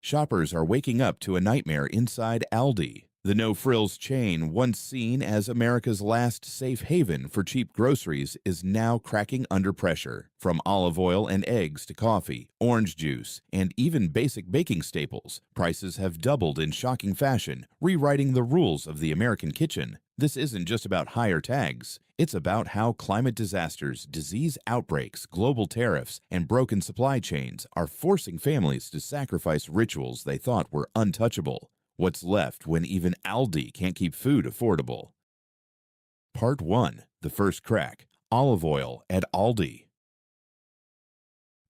Shoppers are waking up to a nightmare inside Aldi. The no-frills chain, once seen as America's last safe haven for cheap groceries, is now cracking under pressure. From olive oil and eggs to coffee, orange juice, and even basic baking staples, prices have doubled in shocking fashion, rewriting the rules of the American kitchen. This isn't just about higher tags. It's about how climate disasters, disease outbreaks, global tariffs, and broken supply chains are forcing families to sacrifice rituals they thought were untouchable. What's left when even Aldi can't keep food affordable? Part 1. The First Crack. Olive Oil at Aldi.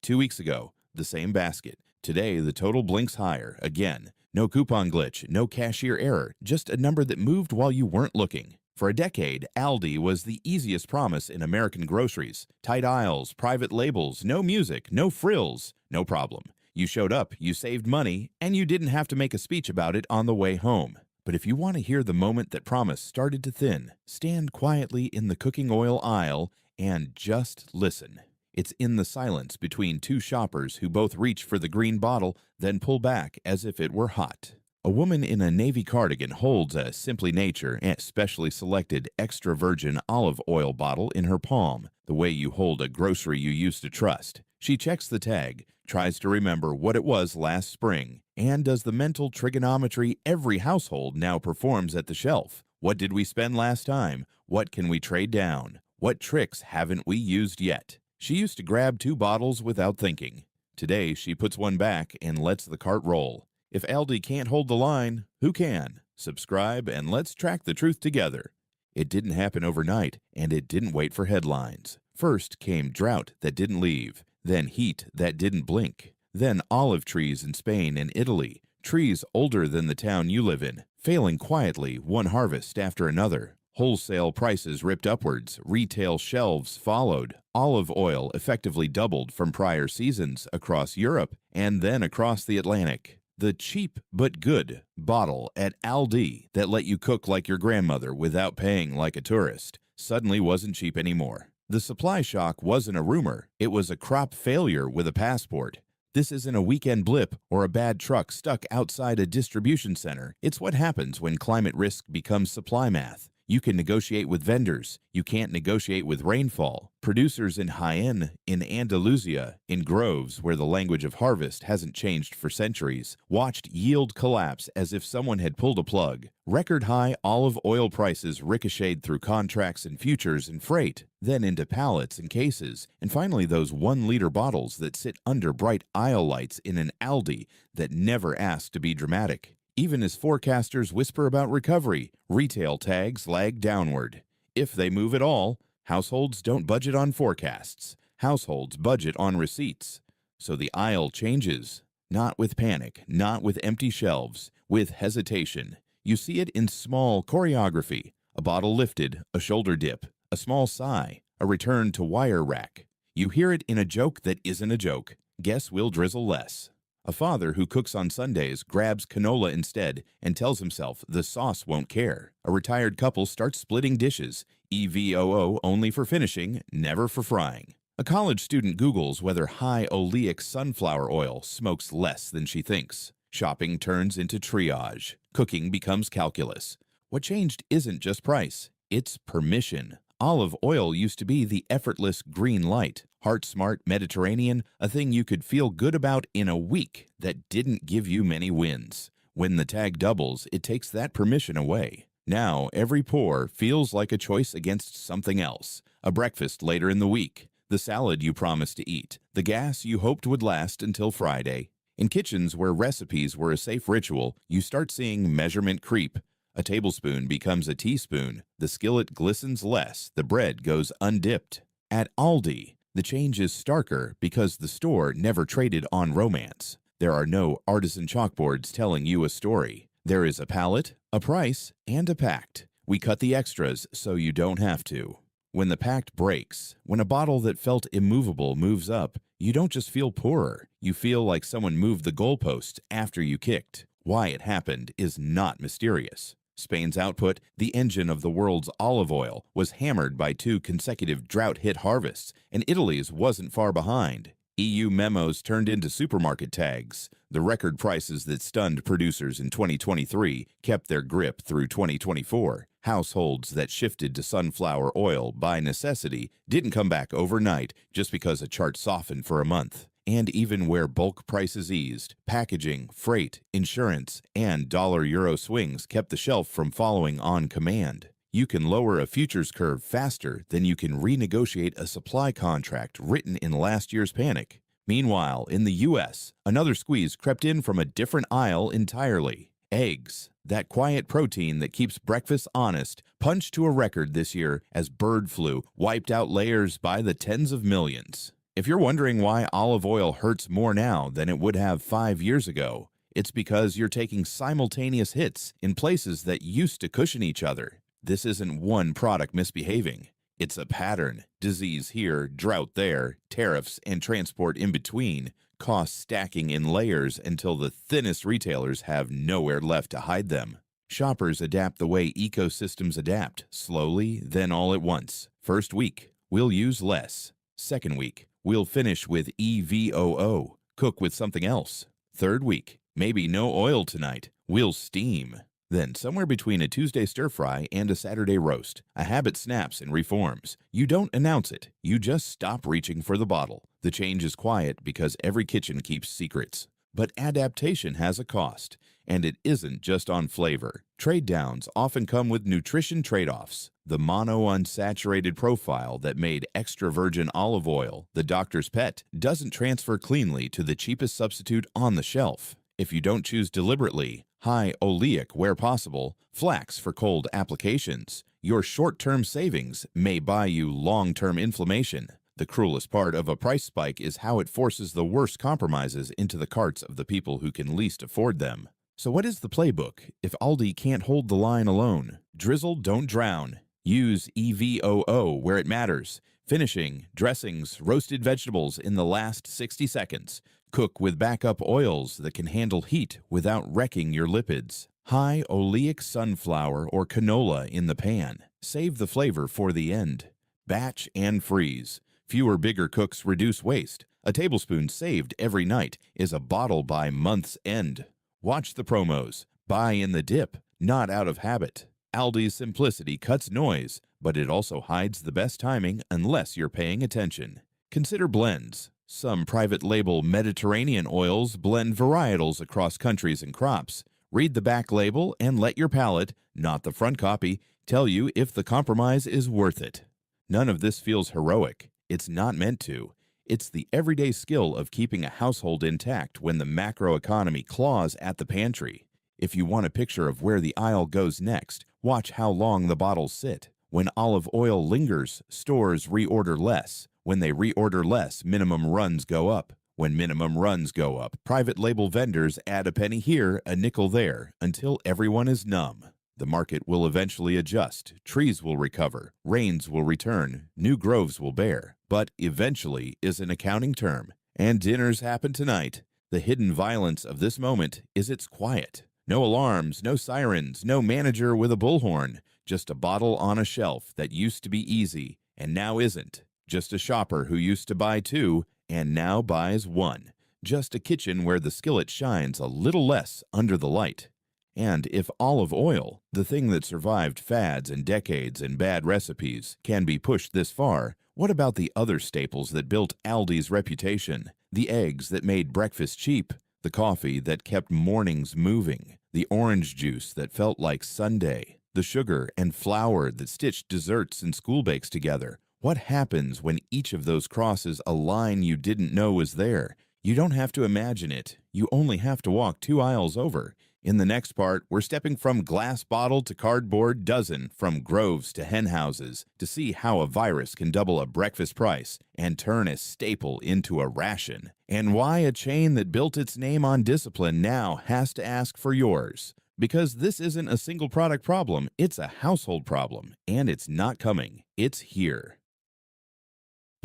2 weeks ago, the same basket. Today, the total blinks higher, again. No coupon glitch, no cashier error, just a number that moved while you weren't looking. For a decade, Aldi was the easiest promise in American groceries. Tight aisles, private labels, no music, no frills, no problem. You showed up, you saved money, and you didn't have to make a speech about it on the way home. But if you want to hear the moment that promise started to thin, stand quietly in the cooking oil aisle and just listen. It's in the silence between two shoppers who both reach for the green bottle, then pull back as if it were hot. A woman in a navy cardigan holds a Simply Nature and specially selected extra virgin olive oil bottle in her palm, the way you hold a grocery you used to trust. She checks the tag, tries to remember what it was last spring, and does the mental trigonometry every household now performs at the shelf. What did we spend last time? What can we trade down? What tricks haven't we used yet? She used to grab 2 bottles without thinking. Today, she puts one back and lets the cart roll. If Aldi can't hold the line, who can? Subscribe and let's track the truth together. It didn't happen overnight, and it didn't wait for headlines. First came drought that didn't leave, then heat that didn't blink, then olive trees in Spain and Italy, trees older than the town you live in, failing quietly one harvest after another. Wholesale prices ripped upwards, retail shelves followed. Olive oil effectively doubled from prior seasons across Europe and then across the Atlantic. The cheap but good bottle at Aldi that let you cook like your grandmother without paying like a tourist suddenly wasn't cheap anymore. The supply shock wasn't a rumor, it was a crop failure with a passport. This isn't a weekend blip or a bad truck stuck outside a distribution center. It's what happens when climate risk becomes supply math. You can negotiate with vendors. You can't negotiate with rainfall. Producers in Jaén, in Andalusia, in groves where the language of harvest hasn't changed for centuries, watched yield collapse as if someone had pulled a plug. Record-high olive oil prices ricocheted through contracts and futures and freight, then into pallets and cases, and finally those 1-liter bottles that sit under bright aisle lights in an Aldi that never asked to be dramatic. Even as forecasters whisper about recovery, retail tags lag downward. If they move at all, households don't budget on forecasts. Households budget on receipts. So the aisle changes. Not with panic, not with empty shelves, with hesitation. You see it in small choreography. A bottle lifted, a shoulder dip, a small sigh, a return to wire rack. You hear it in a joke that isn't a joke. Guess we'll drizzle less. A father who cooks on Sundays grabs canola instead and tells himself the sauce won't care. A retired couple starts splitting dishes, EVOO only for finishing, never for frying. A college student Googles whether high oleic sunflower oil smokes less than she thinks. Shopping turns into triage. Cooking becomes calculus. What changed isn't just price, it's permission. Olive oil used to be the effortless green light, heart-smart Mediterranean, a thing you could feel good about in a week that didn't give you many wins. When the tag doubles, it takes that permission away. Now, every pour feels like a choice against something else. A breakfast later in the week, the salad you promised to eat, the gas you hoped would last until Friday. In kitchens where recipes were a safe ritual, you start seeing measurement creep. A tablespoon becomes a teaspoon, the skillet glistens less, the bread goes undipped. At Aldi, the change is starker because the store never traded on romance. There are no artisan chalkboards telling you a story. There is a palette, a price, and a pact. We cut the extras so you don't have to. When the pact breaks, when a bottle that felt immovable moves up, you don't just feel poorer, you feel like someone moved the goalposts after you kicked. Why it happened is not mysterious. Spain's output, the engine of the world's olive oil, was hammered by 2 consecutive drought-hit harvests, and Italy's wasn't far behind. EU memos turned into supermarket tags. The record prices that stunned producers in 2023 kept their grip through 2024. Households that shifted to sunflower oil by necessity didn't come back overnight just because a chart softened for a month. And even where bulk prices eased, packaging, freight, insurance, and dollar-euro swings kept the shelf from following on command. You can lower a futures curve faster than you can renegotiate a supply contract written in last year's panic. Meanwhile, in the U.S., another squeeze crept in from a different aisle entirely. Eggs, that quiet protein that keeps breakfast honest, punched to a record this year as bird flu wiped out layers by the tens of millions. If you're wondering why olive oil hurts more now than it would have 5 years ago, it's because you're taking simultaneous hits in places that used to cushion each other. This isn't one product misbehaving. It's a pattern. Disease here, drought there, tariffs and transport in between, costs stacking in layers until the thinnest retailers have nowhere left to hide them. Shoppers adapt the way ecosystems adapt, slowly, then all at once. First week, we'll use less. Second week, we'll finish with EVOO, cook with something else. Third week, maybe no oil tonight, we'll steam. Then, somewhere between a Tuesday stir-fry and a Saturday roast, a habit snaps and reforms. You don't announce it, you just stop reaching for the bottle. The change is quiet because every kitchen keeps secrets. But adaptation has a cost, and it isn't just on flavor. Trade downs often come with nutrition trade-offs. The monounsaturated profile that made extra virgin olive oil the doctor's pet doesn't transfer cleanly to the cheapest substitute on the shelf. If you don't choose deliberately, high oleic where possible, flax for cold applications, your short-term savings may buy you long-term inflammation. The cruelest part of a price spike is how it forces the worst compromises into the carts of the people who can least afford them. So what is the playbook if Aldi can't hold the line alone? Drizzle, don't drown. Use EVOO where it matters. Finishing, dressings, roasted vegetables in the last 60 seconds. Cook with backup oils that can handle heat without wrecking your lipids. High oleic sunflower or canola in the pan. Save the flavor for the end. Batch and freeze. Fewer bigger cooks reduce waste. A tablespoon saved every night is a bottle by month's end. Watch the promos. Buy in the dip, not out of habit. Aldi's simplicity cuts noise, but it also hides the best timing unless you're paying attention. Consider blends. Some private label Mediterranean oils blend varietals across countries and crops. Read the back label and let your palate, not the front copy, tell you if the compromise is worth it. None of this feels heroic. It's not meant to. It's the everyday skill of keeping a household intact when the macroeconomy claws at the pantry. If you want a picture of where the aisle goes next, watch how long the bottles sit. When olive oil lingers, stores reorder less. When they reorder less, minimum runs go up. When minimum runs go up, private label vendors add a penny here, a nickel there, until everyone is numb. The market will eventually adjust, trees will recover, rains will return, new groves will bear. But eventually is an accounting term. And dinners happen tonight. The hidden violence of this moment is it's quiet. No alarms, no sirens, no manager with a bullhorn. Just a bottle on a shelf that used to be easy and now isn't. Just a shopper who used to buy 2 and now buys 1. Just a kitchen where the skillet shines a little less under the light. And if olive oil, the thing that survived fads and decades and bad recipes, can be pushed this far, what about the other staples that built Aldi's reputation? The eggs that made breakfast cheap, the coffee that kept mornings moving, the orange juice that felt like Sunday, the sugar and flour that stitched desserts and school bakes together. What happens when each of those crosses a line you didn't know was there? You don't have to imagine it. You only have to walk 2 aisles over. In the next part, we're stepping from glass bottle to cardboard dozen, from groves to hen houses, to see how a virus can double a breakfast price and turn a staple into a ration, and why a chain that built its name on discipline now has to ask for yours. Because this isn't a single product problem, it's a household problem, and it's not coming, it's here.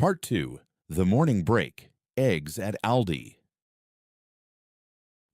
Part 2. The Morning Break. Eggs at Aldi.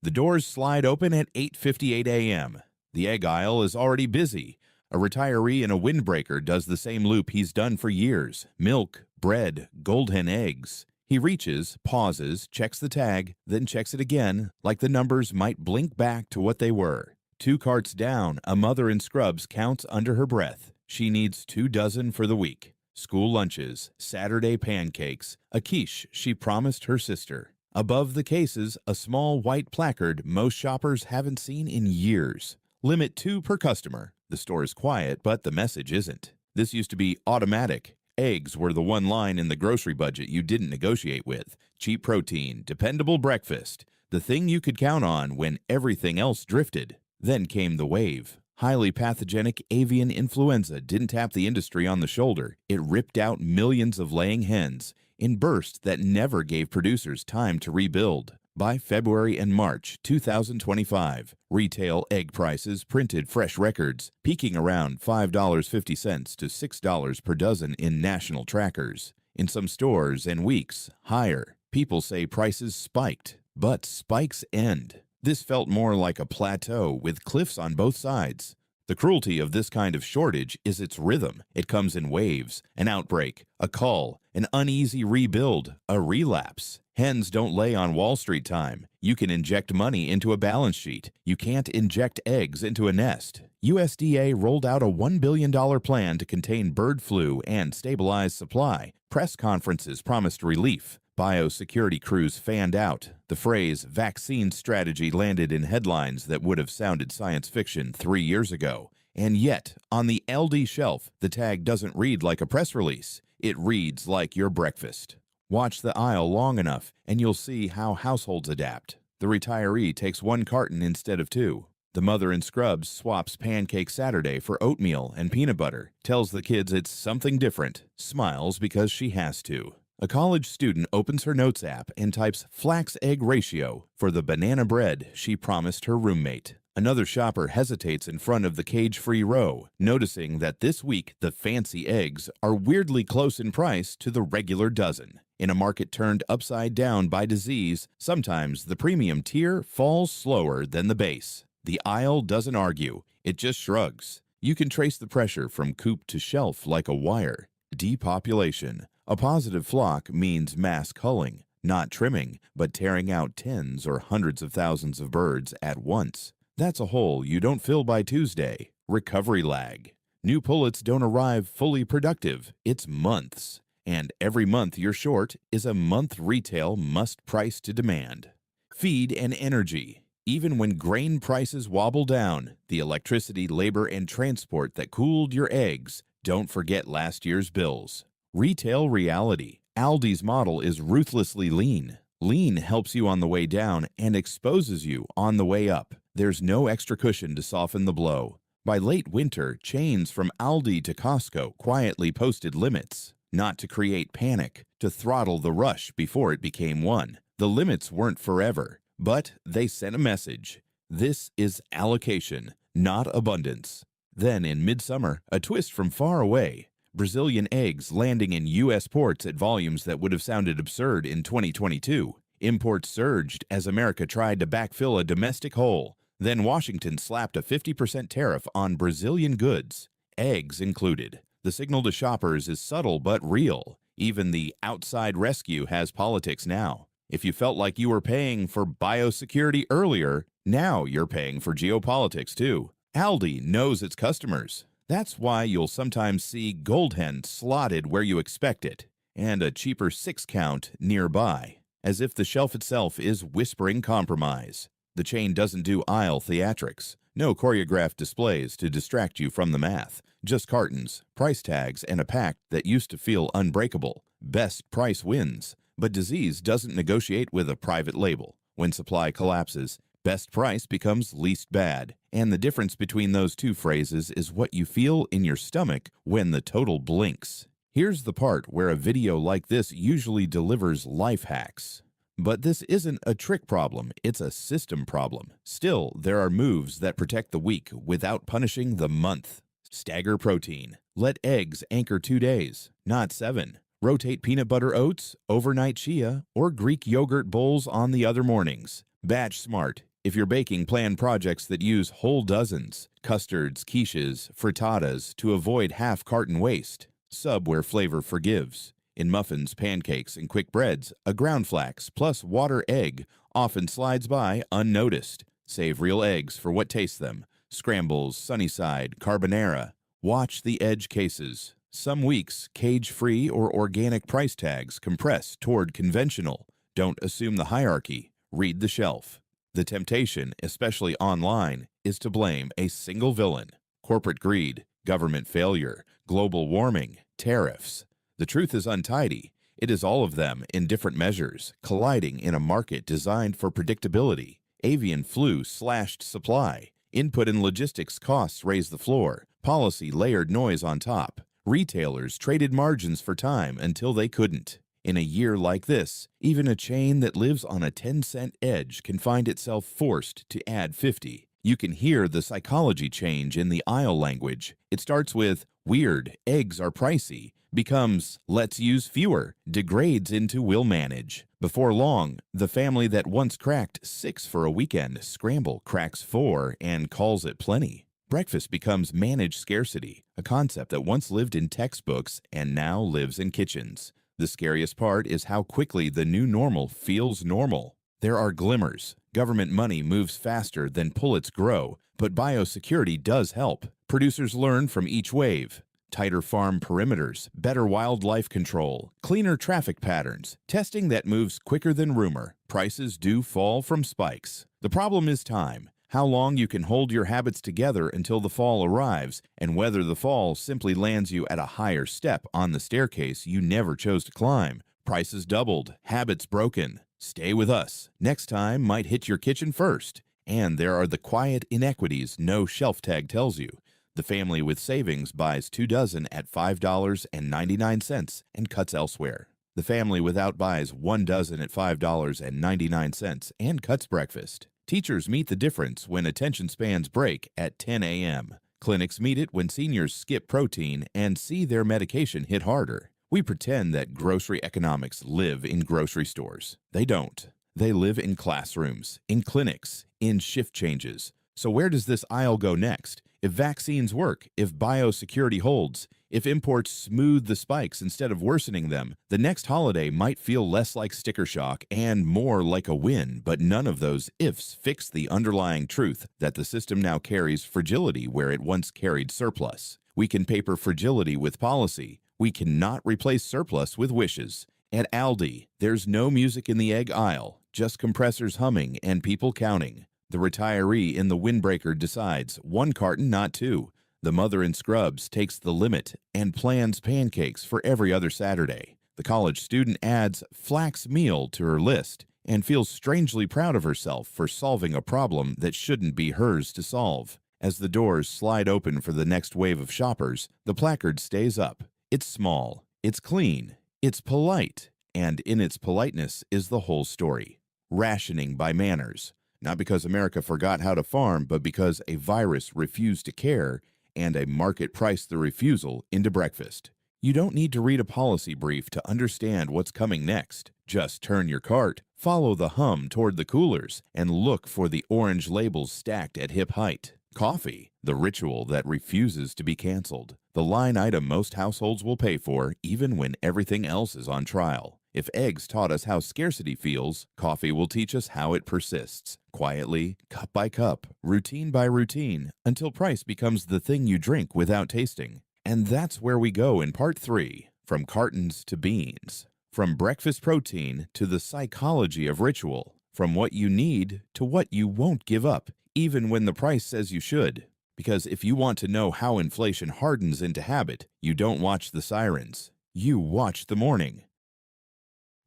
The doors slide open at 8:58 a.m. The egg aisle is already busy. A retiree in a windbreaker does the same loop he's done for years. Milk, bread, gold hen eggs. He reaches, pauses, checks the tag, then checks it again, like the numbers might blink back to what they were. 2 carts down, a mother in scrubs counts under her breath. She needs 2 dozen for the week. School lunches, Saturday pancakes, a quiche she promised her sister. Above the cases, a small white placard most shoppers haven't seen in years. Limit 2 per customer. The store is quiet, but the message isn't. This used to be automatic. Eggs were the one line in the grocery budget you didn't negotiate with. Cheap protein, dependable breakfast. The thing you could count on when everything else drifted. Then came the wave. Highly pathogenic avian influenza didn't tap the industry on the shoulder. It ripped out millions of laying hens in bursts that never gave producers time to rebuild. By February and March 2025, retail egg prices printed fresh records, peaking around $5.50 to $6 per dozen in national trackers. In some stores and weeks, higher. People say prices spiked, but spikes end. This felt more like a plateau with cliffs on both sides. The cruelty of this kind of shortage is its rhythm. It comes in waves, an outbreak, a cull, an uneasy rebuild, a relapse. Hens don't lay on Wall Street time. You can inject money into a balance sheet. You can't inject eggs into a nest. USDA rolled out a $1 billion plan to contain bird flu and stabilize supply. Press conferences promised relief. Biosecurity crews fanned out. The phrase vaccine strategy landed in headlines that would have sounded science fiction 3 years ago. And yet, on the Aldi shelf, the tag doesn't read like a press release. It reads like your breakfast. Watch the aisle long enough, and you'll see how households adapt. The retiree takes 1 carton instead of 2. The mother in scrubs swaps Pancake Saturday for oatmeal and peanut butter, tells the kids it's something different, smiles because she has to. A college student opens her notes app and types flax egg ratio for the banana bread she promised her roommate. Another shopper hesitates in front of the cage-free row, noticing that this week the fancy eggs are weirdly close in price to the regular dozen. In a market turned upside down by disease, sometimes the premium tier falls slower than the base. The aisle doesn't argue, it just shrugs. You can trace the pressure from coop to shelf like a wire. Depopulation. A positive flock means mass culling, not trimming, but tearing out tens or hundreds of thousands of birds at once. That's a hole you don't fill by Tuesday. Recovery lag. New pullets don't arrive fully productive. It's months. And every month you're short is a month retail must price to demand. Feed and energy. Even when grain prices wobble down, the electricity, labor, and transport that cooled your eggs, don't forget last year's bills. Retail reality. Aldi's model is ruthlessly lean. Lean helps you on the way down and exposes you on the way up. There's no extra cushion to soften the blow. By late winter, chains from Aldi to Costco quietly posted limits, not to create panic, to throttle the rush before it became one. The limits weren't forever, but they sent a message. This is allocation, not abundance. Then in midsummer, a twist from far away. Brazilian eggs landing in U.S. ports at volumes that would have sounded absurd in 2022. Imports surged as America tried to backfill a domestic hole. Then Washington slapped a 50% tariff on Brazilian goods, eggs included. The signal to shoppers is subtle but real. Even the outside rescue has politics now. If you felt like you were paying for biosecurity earlier, now you're paying for geopolitics too. Aldi knows its customers. That's why you'll sometimes see Gold Hen slotted where you expect it, and a cheaper 6 count nearby, as if the shelf itself is whispering compromise. The chain doesn't do aisle theatrics. No choreographed displays to distract you from the math. Just cartons, price tags, and a pack that used to feel unbreakable. Best price wins. But disease doesn't negotiate with a private label. When supply collapses, best price becomes least bad. And the difference between those two phrases is what you feel in your stomach when the total blinks. Here's the part where a video like this usually delivers life hacks. But this isn't a trick problem, it's a system problem. Still, there are moves that protect the week without punishing the month. Stagger protein. Let eggs anchor 2 days, not 7. Rotate peanut butter oats, overnight chia, or Greek yogurt bowls on the other mornings. Batch smart. If you're baking, plan projects that use whole dozens, custards, quiches, frittatas to avoid half-carton waste. Sub where flavor forgives. In muffins, pancakes, and quick breads, a ground flax plus water egg often slides by unnoticed. Save real eggs for what tastes them. Scrambles, Sunnyside, carbonara. Watch the Edge cases. Some weeks, cage-free or organic price tags compress toward conventional. Don't assume the hierarchy. Read the shelf. The temptation, especially online, is to blame a single villain. Corporate greed, government failure, global warming, tariffs. The truth is untidy. It is all of them in different measures, colliding in a market designed for predictability. Avian flu slashed supply. Input and logistics costs raised the floor. Policy layered noise on top. Retailers traded margins for time until they couldn't. In a year like this, even a chain that lives on a 10-cent edge can find itself forced to add 50. You can hear the psychology change in the aisle language. It starts with, weird, eggs are pricey, becomes, let's use fewer, degrades into we'll manage. Before long, the family that once cracked 6 for a weekend scramble cracks 4 and calls it plenty. Breakfast becomes managed scarcity, a concept that once lived in textbooks and now lives in kitchens. The scariest part is how quickly the new normal feels normal. There are glimmers. Government money moves faster than pullets grow, but biosecurity does help. Producers learn from each wave. Tighter farm perimeters, better wildlife control, cleaner traffic patterns, testing that moves quicker than rumor. Prices do fall from spikes. The problem is time. How long you can hold your habits together until the fall arrives, and whether the fall simply lands you at a higher step on the staircase you never chose to climb. Prices doubled, habits broken. Stay with us. Next time might hit your kitchen first. And there are the quiet inequities no shelf tag tells you. The family with savings buys 2 dozen at $5.99 and cuts elsewhere. The family without buys 1 dozen at $5.99 and cuts breakfast. Teachers meet the difference when attention spans break at 10 a.m. Clinics meet it when seniors skip protein and see their medication hit harder. We pretend that grocery economics live in grocery stores. They don't. They live in classrooms, in clinics, in shift changes. So where does this aisle go next? If vaccines work, if biosecurity holds, if imports smooth the spikes instead of worsening them, the next holiday might feel less like sticker shock and more like a win, but none of those ifs fix the underlying truth that the system now carries fragility where it once carried surplus. We can paper fragility with policy. We cannot replace surplus with wishes. At Aldi, there's no music in the egg aisle, just compressors humming and people counting. The retiree in the windbreaker decides 1 carton, not 2. The mother in scrubs takes the limit and plans pancakes for every other Saturday. The college student adds flax meal to her list and feels strangely proud of herself for solving a problem that shouldn't be hers to solve. As the doors slide open for the next wave of shoppers, the placard stays up. It's small, it's clean, it's polite, and in its politeness is the whole story. Rationing by manners. Not because America forgot how to farm, but because a virus refused to care and a market priced the refusal into breakfast. You don't need to read a policy brief to understand what's coming next. Just turn your cart, follow the hum toward the coolers, and look for the orange labels stacked at hip height. Coffee, the ritual that refuses to be canceled. The line item most households will pay for, even when everything else is on trial. If eggs taught us how scarcity feels, coffee will teach us how it persists. Quietly, cup by cup, routine by routine, until price becomes the thing you drink without tasting. And that's where we go in part 3, from cartons to beans. From breakfast protein to the psychology of ritual. From what you need to what you won't give up, even when the price says you should. Because if you want to know how inflation hardens into habit, you don't watch the sirens. You watch the morning.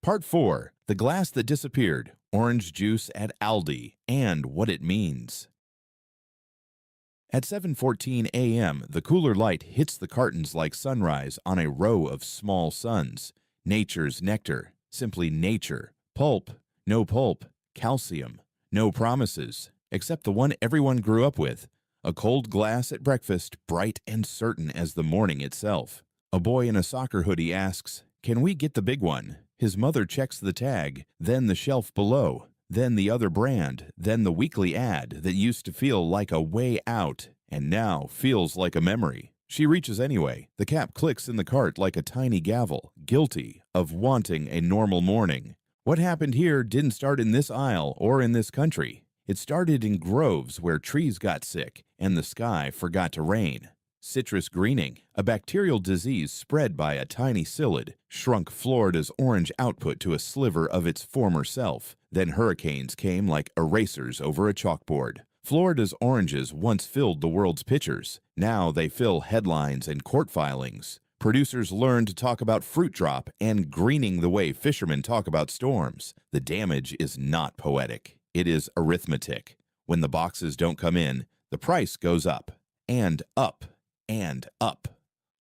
Part 4, the glass that disappeared, orange juice at Aldi, and what it means. At 7:14 a.m., the cooler light hits the cartons like sunrise on a row of small suns. Nature's nectar, simply nature. Pulp, no pulp. Calcium, no promises, except the one everyone grew up with. A cold glass at breakfast, bright and certain as the morning itself. A boy in a soccer hoodie asks, "Can we get the big one?" His mother checks the tag, then the shelf below, then the other brand, then the weekly ad that used to feel like a way out and now feels like a memory. She reaches anyway. The cap clicks in the cart like a tiny gavel, guilty of wanting a normal morning. What happened here didn't start in this aisle or in this country. It started in groves where trees got sick and the sky forgot to rain. Citrus greening, a bacterial disease spread by a tiny psyllid, shrunk Florida's orange output to a sliver of its former self. Then hurricanes came like erasers over a chalkboard. Florida's oranges once filled the world's pitchers. Now they fill headlines and court filings. Producers learn to talk about fruit drop and greening the way fishermen talk about storms. The damage is not poetic. It is arithmetic. When the boxes don't come in, the price goes up and up and up.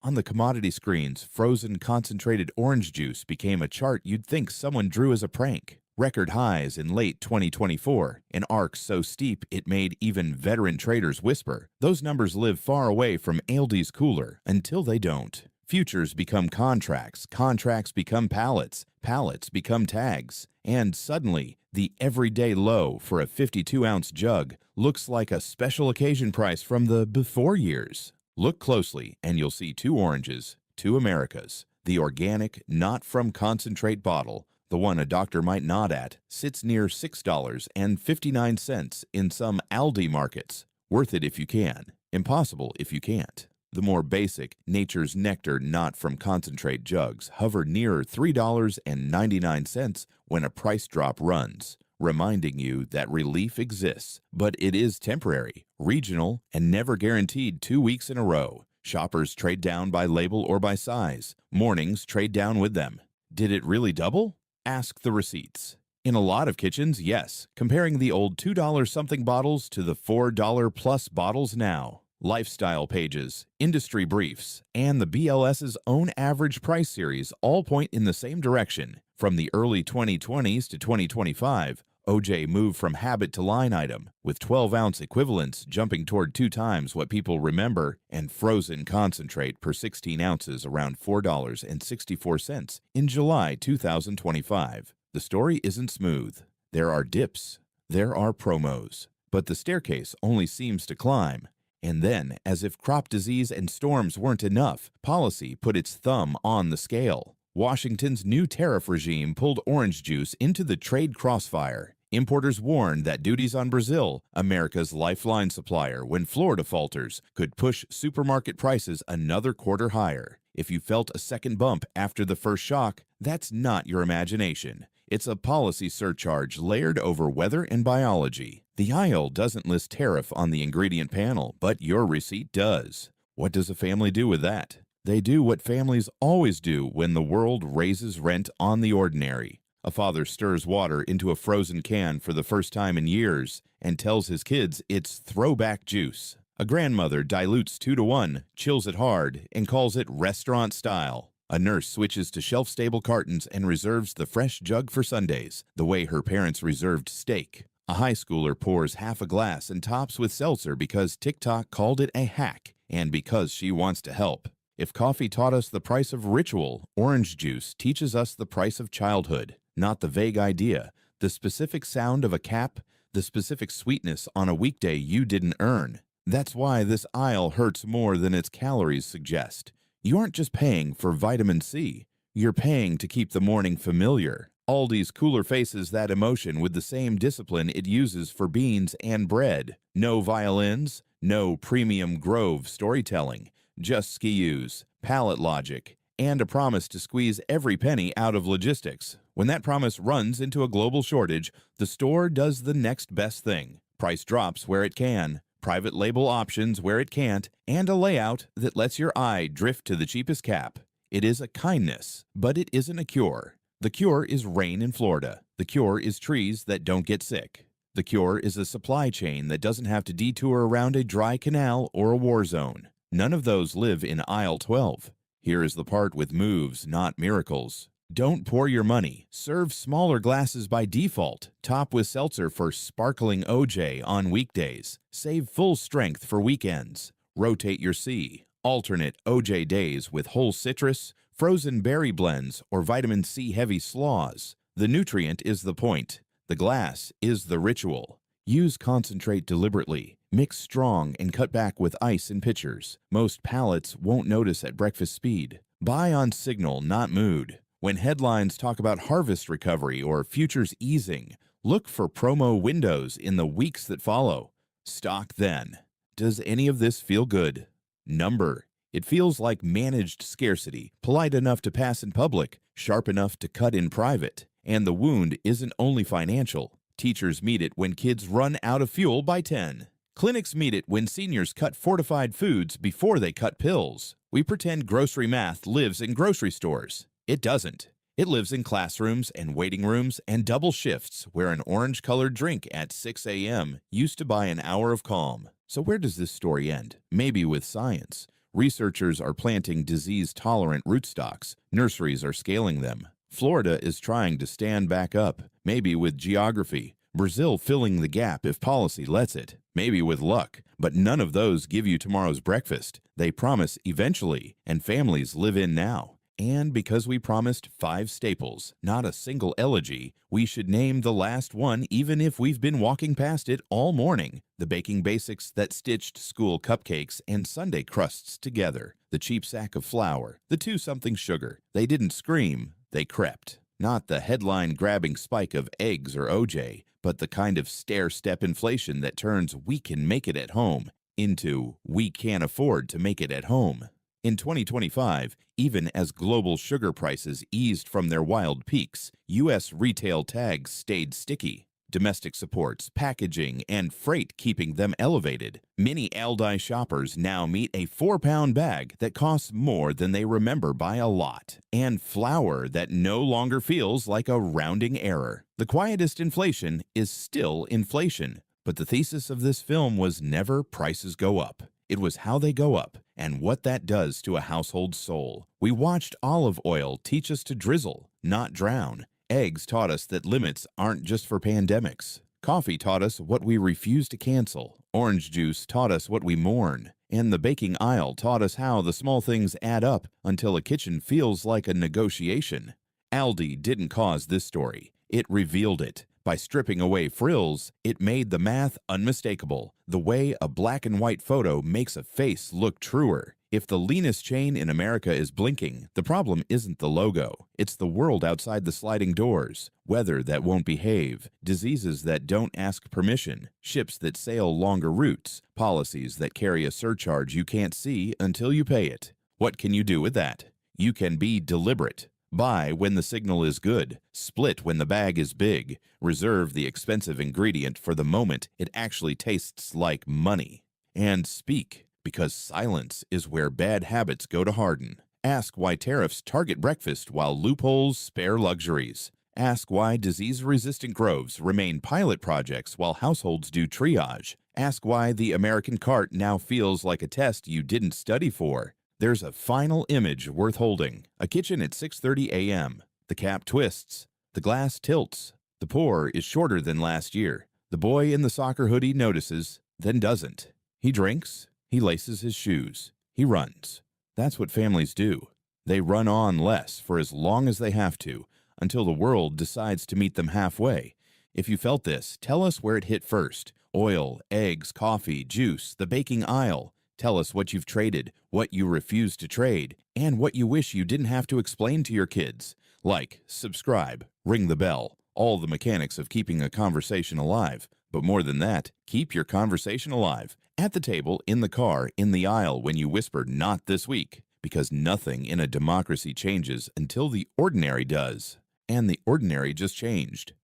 On the commodity screens, frozen concentrated orange juice became a chart you'd think someone drew as a prank. Record highs in late 2024, an arc so steep it made even veteran traders whisper. Those numbers live far away from Aldi's cooler until they don't. Futures become contracts, contracts become pallets, pallets become tags, and suddenly, the everyday low for a 52-ounce jug looks like a special occasion price from the before years. Look closely and you'll see two oranges, two Americas. The organic, not from concentrate bottle, the one a doctor might nod at, sits near $6.59 in some Aldi markets. Worth it if you can, impossible if you can't. The more basic, Nature's Nectar not from concentrate jugs hover nearer $3.99 when a price drop runs, reminding you that relief exists, but it is temporary, regional, and never guaranteed 2 weeks in a row. Shoppers trade down by label or by size. Mornings trade down with them. Did it really double? Ask the receipts. In a lot of kitchens, yes, comparing the old $2-something bottles to the $4+ bottles now. Lifestyle pages, industry briefs, and the BLS's own average price series all point in the same direction. From the early 2020s to 2025, OJ moved from habit to line item, with 12-ounce equivalents jumping toward 2 times what people remember, and frozen concentrate per 16 ounces around $4.64 in July 2025. The story isn't smooth. There are dips. There are promos. But the staircase only seems to climb. And then, as if crop disease and storms weren't enough, policy put its thumb on the scale. Washington's new tariff regime pulled orange juice into the trade crossfire. Importers warned that duties on Brazil, America's lifeline supplier when Florida falters, could push supermarket prices another quarter higher. If you felt a second bump after the first shock, that's not your imagination. It's a policy surcharge layered over weather and biology. The aisle doesn't list tariff on the ingredient panel, but your receipt does. What does a family do with that? They do what families always do when the world raises rent on the ordinary. A father stirs water into a frozen can for the first time in years and tells his kids it's throwback juice. A grandmother dilutes 2 to 1, chills it hard, and calls it restaurant style. A nurse switches to shelf-stable cartons and reserves the fresh jug for Sundays, the way her parents reserved steak. A high schooler pours half a glass and tops with seltzer because TikTok called it a hack and because she wants to help. If coffee taught us the price of ritual, orange juice teaches us the price of childhood, not the vague idea, the specific sound of a cap, the specific sweetness on a weekday you didn't earn. That's why this aisle hurts more than its calories suggest. You aren't just paying for vitamin C. You're paying to keep the morning familiar. Aldi's cooler faces that emotion with the same discipline it uses for beans and bread. No violins, no premium Grove storytelling, just SKUs, pallet logic, and a promise to squeeze every penny out of logistics. When that promise runs into a global shortage, the store does the next best thing. Price drops where it can, private label options where it can't, and a layout that lets your eye drift to the cheapest cap. It is a kindness, but it isn't a cure. The cure is rain in Florida. The cure is trees that don't get sick. The cure is a supply chain that doesn't have to detour around a dry canal or a war zone. None of those live in aisle 12. Here is the part with moves, not miracles. Don't pour your money. Serve smaller glasses by default. Top with seltzer for sparkling OJ on weekdays. Save full strength for weekends. Rotate your C. Alternate OJ days with whole citrus, frozen berry blends, or vitamin C heavy slaws. The nutrient is the point. The glass is the ritual. Use concentrate deliberately. Mix strong and cut back with ice in pitchers. Most palates won't notice at breakfast speed. Buy on signal, not mood. When headlines talk about harvest recovery or futures easing, look for promo windows in the weeks that follow. Stock then. Does any of this feel good? Number. It feels like managed scarcity, polite enough to pass in public, sharp enough to cut in private. And the wound isn't only financial. Teachers meet it when kids run out of fuel by 10. Clinics meet it when seniors cut fortified foods before they cut pills. We pretend grocery math lives in grocery stores. It doesn't. It lives in classrooms and waiting rooms and double shifts where an orange-colored drink at 6 a.m. used to buy an hour of calm. So where does this story end? Maybe with science. Researchers are planting disease-tolerant rootstocks. Nurseries are scaling them. Florida is trying to stand back up, maybe with geography. Brazil filling the gap if policy lets it, maybe with luck. But none of those give you tomorrow's breakfast. They promise eventually, and families live in now. And because we promised 5 staples, not a single elegy, we should name the last one even if we've been walking past it all morning. The baking basics that stitched school cupcakes and sundae crusts together. The cheap sack of flour, the 2-something sugar. They didn't scream, they crept. Not the headline-grabbing spike of eggs or OJ, but the kind of stair-step inflation that turns "we can make it at home" into "we can't afford to make it at home." In 2025, even as global sugar prices eased from their wild peaks, U.S. retail tags stayed sticky. Domestic supports, packaging, and freight keeping them elevated. Many Aldi shoppers now meet a 4-pound bag that costs more than they remember by a lot, and flour that no longer feels like a rounding error. The quietest inflation is still inflation, but the thesis of this film was never prices go up. It was how they go up and what that does to a household's soul. We watched olive oil teach us to drizzle, not drown. Eggs taught us that limits aren't just for pandemics. Coffee taught us what we refuse to cancel. Orange juice taught us what we mourn. And the baking aisle taught us how the small things add up until a kitchen feels like a negotiation. Aldi didn't cause this story. It revealed it. By stripping away frills, it made the math unmistakable, the way a black and white photo makes a face look truer. If the leanest chain in America is blinking, the problem isn't the logo. It's the world outside the sliding doors. Weather that won't behave, diseases that don't ask permission, ships that sail longer routes, policies that carry a surcharge you can't see until you pay it. What can you do with that? You can be deliberate. Buy when the signal is good. Split when the bag is big. Reserve the expensive ingredient for the moment it actually tastes like money. And speak, because silence is where bad habits go to harden. Ask why tariffs target breakfast while loopholes spare luxuries. Ask why disease-resistant groves remain pilot projects while households do triage. Ask why the American cart now feels like a test you didn't study for. There's a final image worth holding. A kitchen at 6:30 a.m. The cap twists. The glass tilts. The pour is shorter than last year. The boy in the soccer hoodie notices, then doesn't. He drinks. He laces his shoes. He runs. That's what families do. They run on less for as long as they have to, until the world decides to meet them halfway. If you felt this, tell us where it hit first. Oil, eggs, coffee, juice, the baking aisle. Tell us what you've traded, what you refuse to trade, and what you wish you didn't have to explain to your kids. Like, subscribe, ring the bell, all the mechanics of keeping a conversation alive. But more than that, keep your conversation alive. At the table, in the car, in the aisle when you whisper, "Not this week." Because nothing in a democracy changes until the ordinary does. And the ordinary just changed.